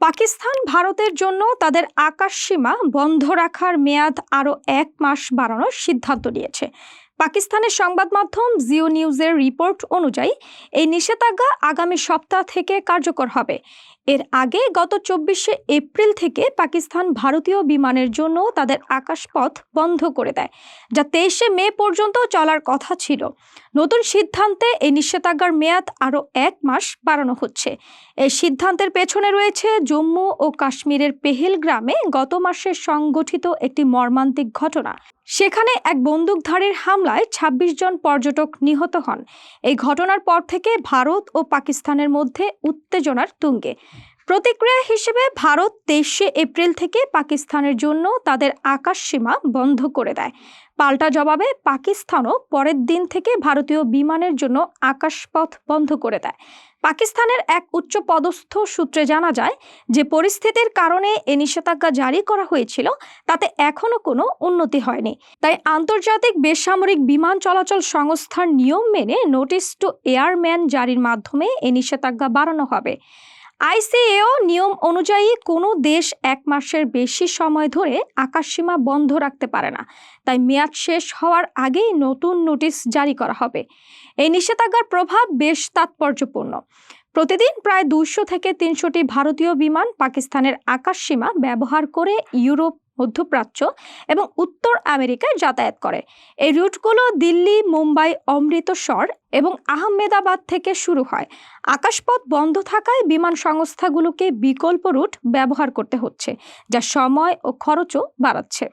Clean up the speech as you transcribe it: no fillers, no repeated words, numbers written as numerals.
পাকিস্তান ভারতের জন্য তাদের আকাশ সীমা বন্ধ রাখার মেয়াদ আরও 1 মাস বাড়ানোর সিদ্ধান্ত নিয়েছে। পাকিস্তানের সংবাদ মাধ্যম জিও নিউজের রিপোর্ট অনুযায়ী এই নিষেধাজ্ঞা আগামী সপ্তাহ থেকে কার্যকর হবে। এর আগে গত 24শে এপ্রিল থেকে পাকিস্তান ভারতীয় বিমানের জন্য তাদের আকাশপথ বন্ধ করে দেয়, যা 23শে মে পর্যন্ত চলার কথা ছিল। নতুন সিদ্ধান্তে এই নিষেধাজ্ঞার মেয়াদ আরও 1 মাস বাড়ানো হচ্ছে। এই সিদ্ধান্তের পেছনে রয়েছে জম্মু ও কাশ্মীরের পেহেলগ্রামে গত মাসে সংঘটিত একটি মর্মান্তিক ঘটনা। সেখানে এক বন্দুকধারীর হামলায় 26 জন পর্যটক নিহত হন। এই ঘটনার পর থেকে ভারত ও পাকিস্তানের মধ্যে উত্তেজনার তুঙ্গে। প্রতিক্রিয়া হিসেবে ভারত 23শে এপ্রিল থেকে পাকিস্তানের জন্য তাদের আকাশ সীমা বন্ধ করে দেয়। পাল্টা জবাবে পাকিস্তানও পরের দিন থেকে ভারতীয় বিমানের জন্য আকাশপথ বন্ধ করে দেয়। পাকিস্তানের এক উচ্চপদস্থ সূত্রে জানা যায় যে পরিস্থিতির কারণে এই নিষেধাজ্ঞা জারি করা হয়েছিল তাতে এখনো কোনো উন্নতি হয়নি। তাই আন্তর্জাতিক বেসামরিক বিমান চলাচল সংস্থার নিয়ম মেনে নোটিশ টু এয়ারম্যান জারির মাধ্যমে এই নিষেধাজ্ঞা বাড়ানো হবে। আইসিএও নিয়ম অনুযায়ী কোনো দেশ 1 মাসের বেশি সময় ধরে আকাশসীমা বন্ধ রাখতে পারে না, তাই মেয়াদ শেষ হওয়ার আগেই নতুন নোটিশ জারি করা হবে। এই নিষেধাজ্ঞার প্রভাব বেশ তাৎপর্যপূর্ণ। প্রতিদিন প্রায় 200 থেকে 300টি ভারতীয় বিমান পাকিস্তানের আকাশসীমা ব্যবহার করে ইউরোপ, মধ্যপ্রাচ্য এবং উত্তর আমেরিকায় যাতায়াত করে। এই রুটগুলো দিল্লি, মুম্বাই, অমৃতসর এবং আহমেদাবাদ থেকে শুরু হয়। আকাশপথ বন্ধ থাকায় বিমান সংস্থাগুলোকে বিকল্প রুট ব্যবহার করতে হচ্ছে, যা সময় ও খরচও বাড়াচ্ছে।